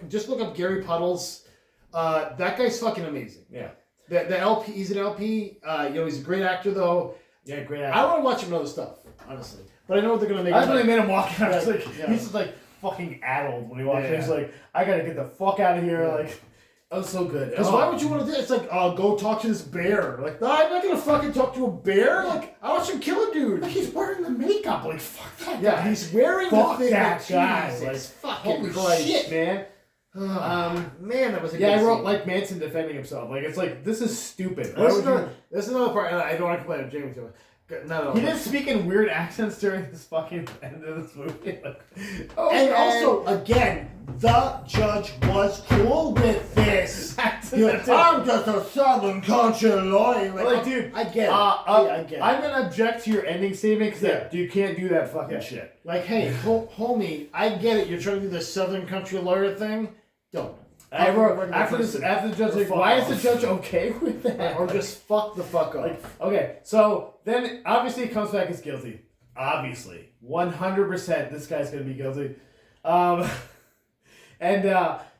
Just look up Gary Puddles. That guy's fucking amazing. Yeah. The LP, he's an LP. He's a great actor though. Yeah, great actor. I want to watch him in other stuff, honestly. But I know what they're gonna make. That's when they made him walk out. He's just like fucking addled when he walked in. He's like, I gotta get the fuck out of here. Like. Oh, so good. Because why would you want to do it? It's like, go talk to this bear. Like, no, I'm not going to fucking talk to a bear. Like, I want you to kill a dude. Like, he's wearing the makeup. Like, fuck that guy. Yeah, he's wearing the thing. That guy. Like, fucking holy shit, man. Man, that was a good I wrote, scene. like, Manson defending himself. Like, it's like, this is stupid. This is another part, and I don't want to complain of Jamie too much. No. He didn't speak in weird accents during this fucking end of this movie. Also, again, the judge was cool with this. Like, I'm just a southern country lawyer. Like, dude, I get it. I get it. I'm going to object to your ending statement because you can't do that fucking shit. Like, hey, homie, I get it. You're trying to do the southern country lawyer thing. Don't. I wrote after the judge, like, why is the judge okay with that? Or just fuck the fuck off. Like, okay, so then obviously he comes back as guilty. Obviously, 100%, this guy's gonna be guilty. And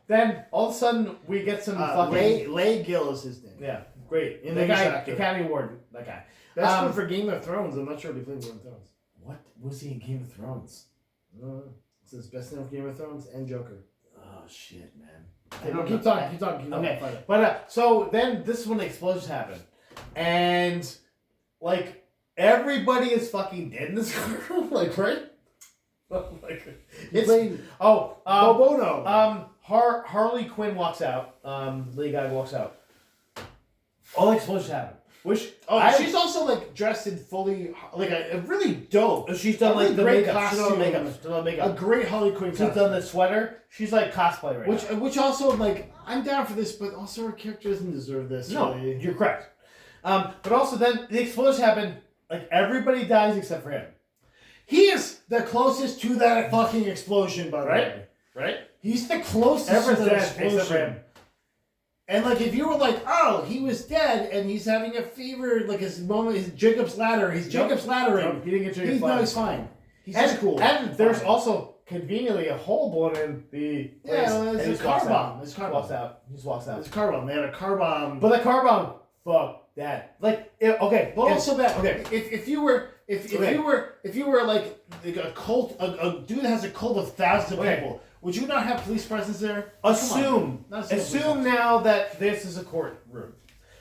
then all of a sudden we get some fucking Leigh Gill is his name. Yeah, great. And the guy, Academy Award, that guy. That's good for Game of Thrones. I'm not sure if he played Game of Thrones. What was he in Game of Thrones? It says best name of Game of Thrones and Joker. Oh shit, man. Keep talking. Okay, but so then this is when the explosions happen, and like everybody is fucking dead in this room, like right? Harley Quinn walks out. Lady Gaga walks out. All the explosions happen. She's also like dressed in fully like a really dope. She's done like the great makeup. costume. She's done makeup. A great Harley Quinn costume. She's done the sweater. She's like cosplay right now. Which also like I'm down for this, but also her character doesn't deserve this. No, really. you're correct. But also then the explosions happen. Like everybody dies except for him. He is the closest to that fucking explosion, by the way. Right? He's the closest to that explosion. Except for him. And like, if you were like, oh, he was dead and he's having a fever, like his moment, his Jacob's ladder, Jacob's laddering. Nope, he didn't get Jacob's ladder. No, he's fine. He's just cool. And there's also conveniently a hole blown in the place. Yeah, it's a car bomb. He just walks out. It's a car bomb. They had a car bomb. But the car bomb, fuck that. Like, okay. But also that. Okay. If you were like a cult, a dude that has a cult of thousands of people. Would you not have police presence there? Assume now that this is a courtroom.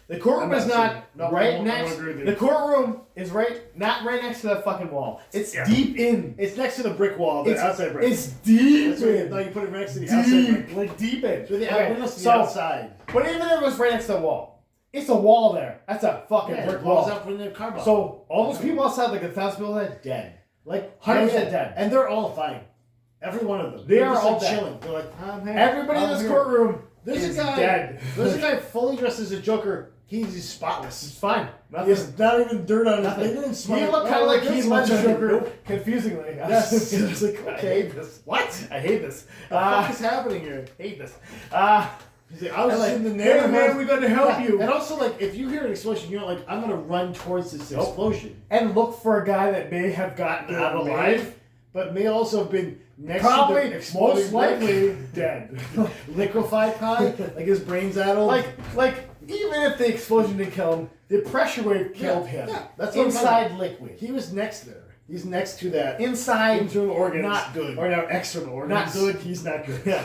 The courtroom is not right next. The courtroom is not right next to that fucking wall. It's deep in. It's next to the brick wall, the outside brick. It's deep in. No, you put it right next to the outside brick. Like deep in. So the outside. But even if it was right next to the wall, it's a wall there. That's a fucking brick wall. Up in the car bomb. So all those people outside, like 1,000 people, are dead. Like 100% dead, and they're all fine. Every one of them. They're all like chilling. They're like, everybody in this courtroom is dead. There's a guy fully dressed as a Joker. He's spotless. It's fine. There's not even dirt on his. They didn't smell. He looked kind of like Heath Ledger Joker. Confusingly. Yes. It's like, okay. I hate this. What? I hate this. What the fuck is happening here? I hate this. He's like, I was like, in the neighborhood. Hey man, we're going to help you. And also, like, if you hear an explosion, you're like, I'm going to run towards this explosion. And look for a guy that may have gotten out alive. But may also have been probably to the exploding most likely dead. Liquefied probably. Like his brain's addled. Like even if the explosion didn't kill him, the pressure wave killed him. Yeah, that's inside liquid. He was next there. He's next to that. Inside internal organs. Not good. Or now external organs. Not good. He's not good. Yeah.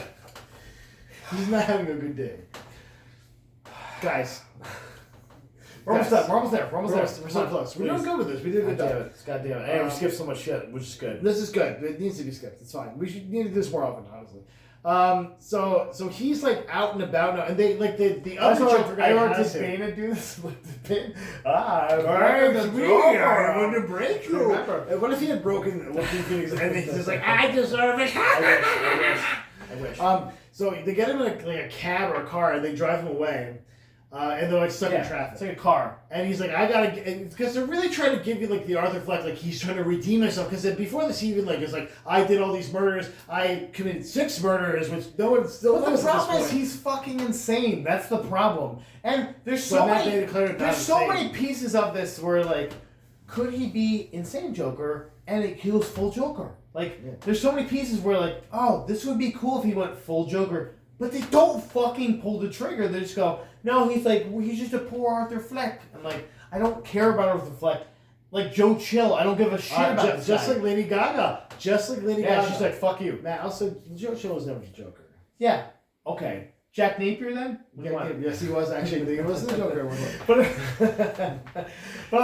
He's not having a good day. Guys. We're almost there. We're so close. We're doing good with this. We did a good job. God damn it. Hey, we skipped so much shit, which is good. This is good. It needs to be skipped. It's fine. We need to do this more often, honestly. So he's like out and about now, and they like the other Joker guy has him. Did Bane do this with the pin? I want to break you. Remember? What if he had broken Joaquin Phoenix and he's just like, I deserve it. I wish. So they get him in a cab or a car, and they drive him away. And they're like stuck in traffic. It's like a car. And he's like, I gotta get, because they're really trying to give you like the Arthur Fleck, like he's trying to redeem himself. Because before this, he even like is like, I did all these murders, I committed 6 murders, which no one still knows. But the problem is he's fucking insane. That's the problem. And there's so many pieces of this where like, could he be insane Joker and he was full Joker? Like, there's so many pieces where like, oh, this would be cool if he went full Joker. But they don't fucking pull the trigger. They just go, no, he's just a poor Arthur Fleck. I'm like, I don't care about Arthur Fleck. Like Joe Chill, I don't give a shit about this just guy. like Lady Gaga. Yeah, she's like, fuck you. Man, also, Joe Chill was never the Joker. Yeah, okay. Jack Napier then? Yes, he was actually. He wasn't the Joker at one point. But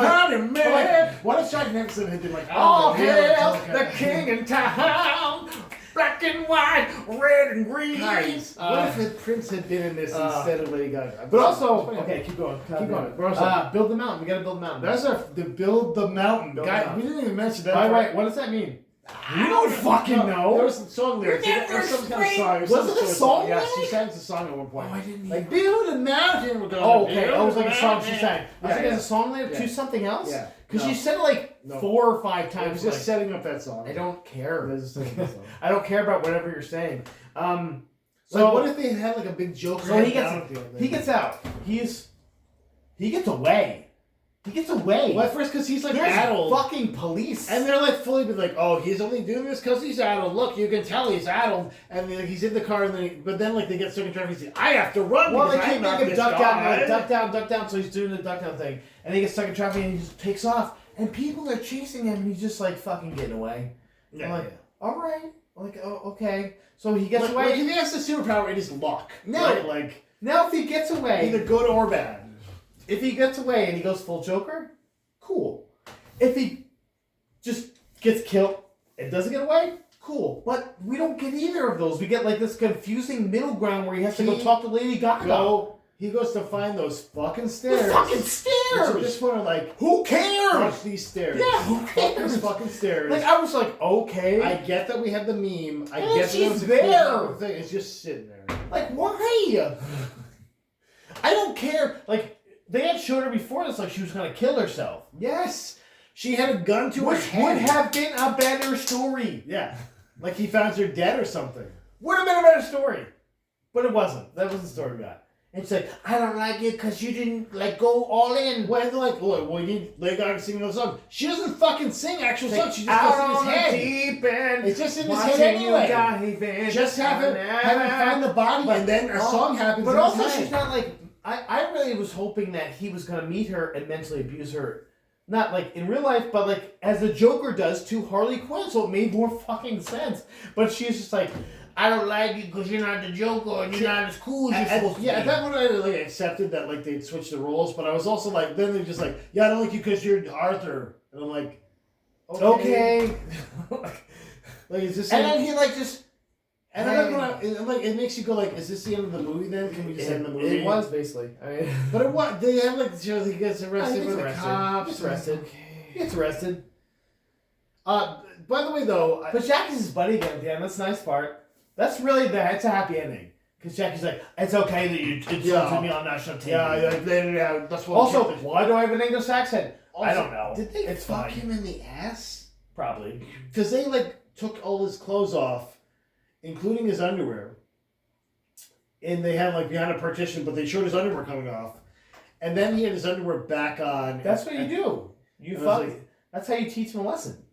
what if Jack Nicholson had been like, oh, hail the king in town! Black and white, red and green. Guys, what if Prince had been in this instead of Lady Gaga? But also, okay, keep going. Build the mountain. We gotta build the mountain. That's build the mountain. Guys, we didn't even mention that. By the way, what does that mean? You don't fucking know. There was some song lyrics. Was it a song? Yes, she sang the song at one point. Oh, I didn't like, build a mountain. We're going. Oh, okay. It was like a song she sang. I think it's a song lyric to something else. Yeah. Because she said it like 4 or 5 times. It was just setting up that song. I don't care. I don't care about whatever you're saying. So like, what if they had like a big Joker? So he gets out. He gets away. He gets away. Well, at first, because he's like addled. Fucking police. And they're like fully like, oh, he's only doing this because he's addled. Look, you can tell he's addled. And like, he's in the car, and then like they get stuck in traffic. He's like, I have to run. Well, they can't make him duck down. So he's doing the duck down thing, and he gets stuck in traffic, and he just takes off, and people are chasing him, and he's just like fucking getting away. Yeah. I'm like, all right, like, oh, okay. So he gets away. Like, he has the superpower. It is luck. No, right? Like now if he gets away, either good or bad. If he gets away and he goes full Joker, cool. If he just gets killed and doesn't get away, cool. But we don't get either of those. We get like this confusing middle ground where he has to go talk to Lady Gaga. He goes to find those fucking stairs. The fucking stairs! At this point, I'm like, who cares? Fuck these stairs. Yeah, who cares? Fuck these fucking stairs. Like, I was like, okay. I get that we have the meme. I And get that she's it's a there. cool thing. It's just sitting there. Like, why? I don't care. Like, they had showed her before this, like she was going to kill herself. Yes. She had a gun to her Which head. would have been a better story. Yeah. Like he found her dead or something. Would have been a better story. But it wasn't. That was the story we got. And she's like, I don't like it because you didn't, like, go all in. When they're like, look, well, you need Lady Gaga to sing another song. She doesn't fucking sing actual songs. She just out goes in his head. Deep end, it's just in his head anyway. Just have him find the body and then a song happens. But in also, his head. she's not like, I really was hoping that he was going to meet her and mentally abuse her. Not like in real life, but like as the Joker does to Harley Quinn. So it made more fucking sense. But she's just like, I don't like you because you're not the Joker and you're not as cool as you're supposed to be. Yeah, at that point I like accepted that like they'd switched the roles, but I was also like, then they're just like, yeah, I don't like you because you're Arthur, and I'm like, okay. Like it's just. And then he like just. And then like it makes you go like, is this the end of the movie? Then can we just end the movie? It was basically. I mean, but it was. They have like he gets arrested by the cops. He gets arrested. He gets arrested. By the way, though, but Jackie's his buddy again at the end. That's the nice part. That's really it's a happy ending. Because Jackie's like, it's okay that you insulted me on national TV. Yeah, that's what. Also, why do I have an English accent? I don't know. Did they fuck him in the ass? Probably. Because they like took all his clothes off, including his underwear, and they had like behind a partition, but they showed his underwear coming off, and then he had his underwear back on. That's what you do. You fuck. Like, that's how you teach him a lesson.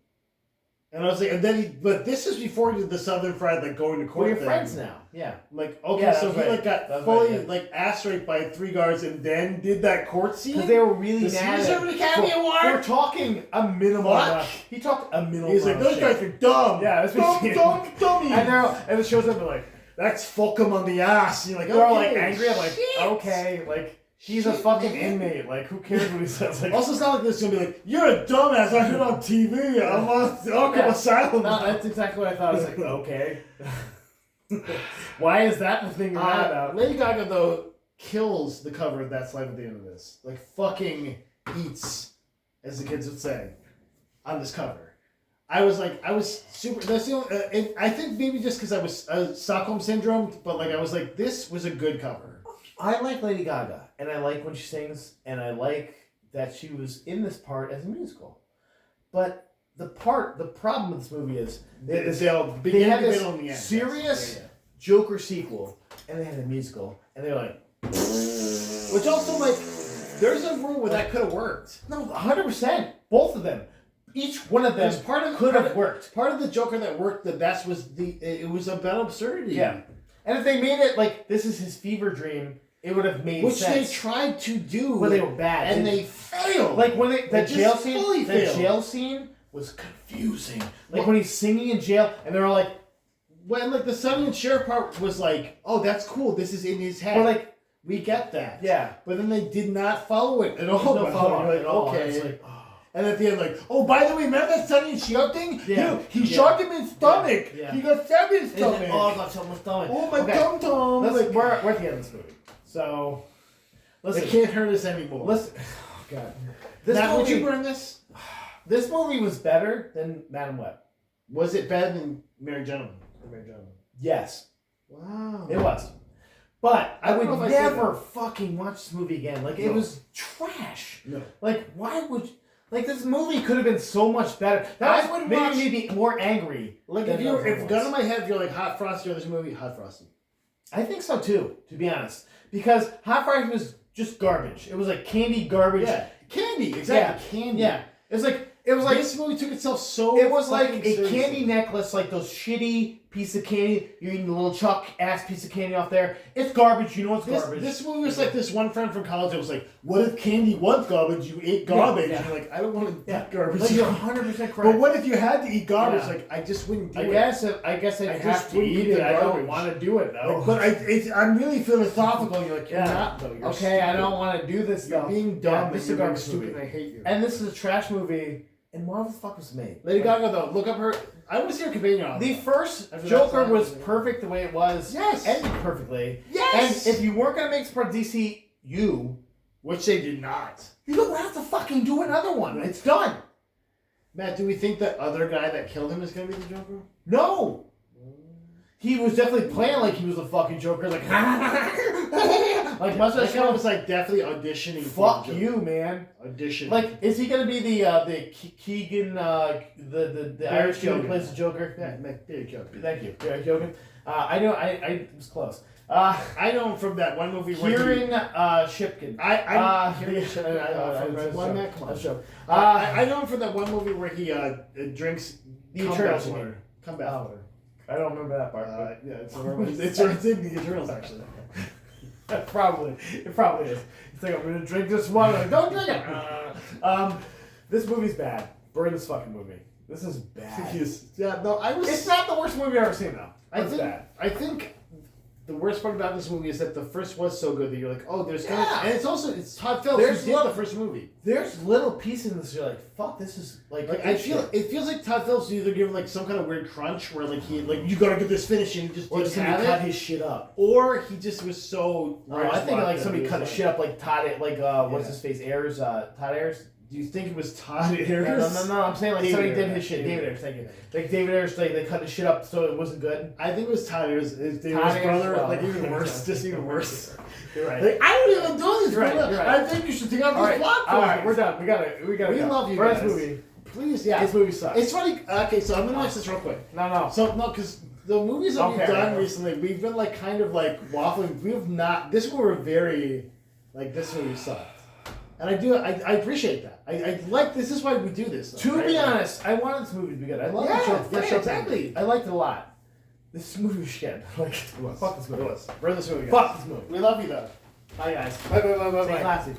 And I was like, and then but this is before he did the Southern Fried, like going to court. We're thing. friends now. Yeah. I'm like, okay, so he like got fully like ass raped by 3 guards and then did that court scene? Because they were really mad. Deserve an Academy Award? We're talking a minimum. He talked a minimum. He's like, those guys are dumb. Yeah, that's dummy. And it shows up and like, that's fuck him on the ass. And you're like, they're all like angry. I'm like, okay, like. He's a fucking inmate. Like, who cares what he says? Like, also, it's not like this is gonna be like, you're a dumbass. I heard on TV. I'm on asylum. No, that's exactly what I thought. I was like, okay. Why is that the thing you're mad about? Lady Gaga though kills the cover of That's Life at the end of this. Like fucking eats, as the kids would say, on this cover. I was super. That's the only. I think maybe just because I was Stockholm syndrome, but like I was like, this was a good cover. I like Lady Gaga, and I like when she sings, and I like that she was in this part as a musical. But the problem with this movie is they had this serious Joker sequel, and they had a musical, and they're like, which also like, there's a room where that could have worked. No, 100%, both of them. Each one of them could have worked. Part of the Joker that worked the best was it was about absurdity. Yeah. And if they made it like this is his fever dream, it would have made sense. Which they tried to do, but they were bad, and they failed. Like when the jail scene was confusing. Like when he's singing in jail, and they're all like, when like the Sonny and Cher part was like, oh, that's cool. This is in his head. But like we get that. Yeah. But then they did not follow it at all. No follow like, okay. And at the end, like, oh, by the way, remember that Sonny and Cher thing? Yeah. He shot him in his stomach. Yeah. He got stabbed in his stomach. I got shot in my stomach. Oh, my tum-tum. We're at the end of this movie. So, listen. They can't hurt us anymore. Listen. Oh, God. Would you burn this? This movie was better than Madam Web. Was it better than Merry Gentlemen? Yes. Wow. It was. But I would never fucking watch this movie again. Like, it was trash. No. Like, why would... Like, this movie could have been so much better. That would make me more angry. Like, if gun in my head, you're like, Hot Frosty or this movie, Hot Frosty. I think so, too, to be honest. Because Hot Frosty was just garbage. It was like candy garbage. Yeah. Candy. Exactly. Yeah. Candy. Yeah. It was like... This movie took itself so... It was like seriously. A candy necklace, like those shitty piece of candy. You're eating a little Chuck-ass piece of candy off there. It's garbage. You know it's garbage. This movie was like this one friend from college that was like, what if candy was garbage? You ate garbage. Yeah. And you're like, I don't want to eat garbage. Like, you're 100% correct. But what if you had to eat garbage? Yeah. Like, I just wouldn't do it. I guess I'd have to eat it. I don't want to do it, though. Like, but I'm really philosophical. You're like, you're not, though. You're okay, stupid. I don't want to do this, though. You're being dumb. This is a garbage stupid movie. I hate you. And this is a trash movie. And why the fuck was it made? Lady Gaga though, look up her. I want to see her companion on. The first Joker was perfect the way it was. Yes. Ended perfectly. Yes. And if you weren't gonna make it part of DCU, which they did not, you don't have to fucking do another one. It's done. Matt, do we think that other guy that killed him is gonna be the Joker? No. He was definitely playing like he was a fucking Joker, like like mustache. That guy was like definitely auditioning. Fuck you, man. Auditioning. Like, is he gonna be the Keegan the Irish kid who plays the Joker? Yeah, there you go. Thank you, Derek Jogan. I know I was close. I know him from that one movie. Kieran Shipkin. I know him from that one movie where he drinks the Eternals water. Combat water. I don't remember that part. Yeah, it's in the Eternals actually. It probably is. It's like, I'm gonna drink this water. Like, don't drink it. This movie's bad. Burn this fucking movie. This is bad. Yeah, no, It's not the worst movie I've ever seen though. I think the worst part about this movie is that the first was so good that you're like, oh, there's gonna, and it's Todd Phillips who did the first movie. There's little pieces in this you're like, fuck, this is like it feels like Todd Phillips either give like some kind of weird crunch where like he like you gotta get this finished and he just didn't have cut his shit up, or he just was so. I think like somebody cut his shit up like Todd what's his face Ayers Todd Ayers. Do you think it was Todd Ayers? No. I'm saying like somebody did his shit. David Ayers, thank you. Like David Ayers, they cut his shit up so it wasn't good. I think it was Todd Ayers. David Ayers' brother, like even worse, just even worse. You're right. Like, I don't even do this. You're right. I think you should take out this plot. All right, we're done. We gotta. We love you guys. This movie. Please, yeah. This movie sucks. It's funny. Okay, so I'm gonna watch this real quick. No. So no, because the movies that we've done recently, we've been like kind of like waffling. We've not. This one we're very like this movie sucked. And I appreciate that. I like this. Is why we do this. To be honest, I wanted this movie to be good. I love the show. Exactly. I liked it a lot. This movie was shit. Like, fuck this movie. Burn this movie. Fuck this movie. We love you though. Bye guys. Bye. Stay classy.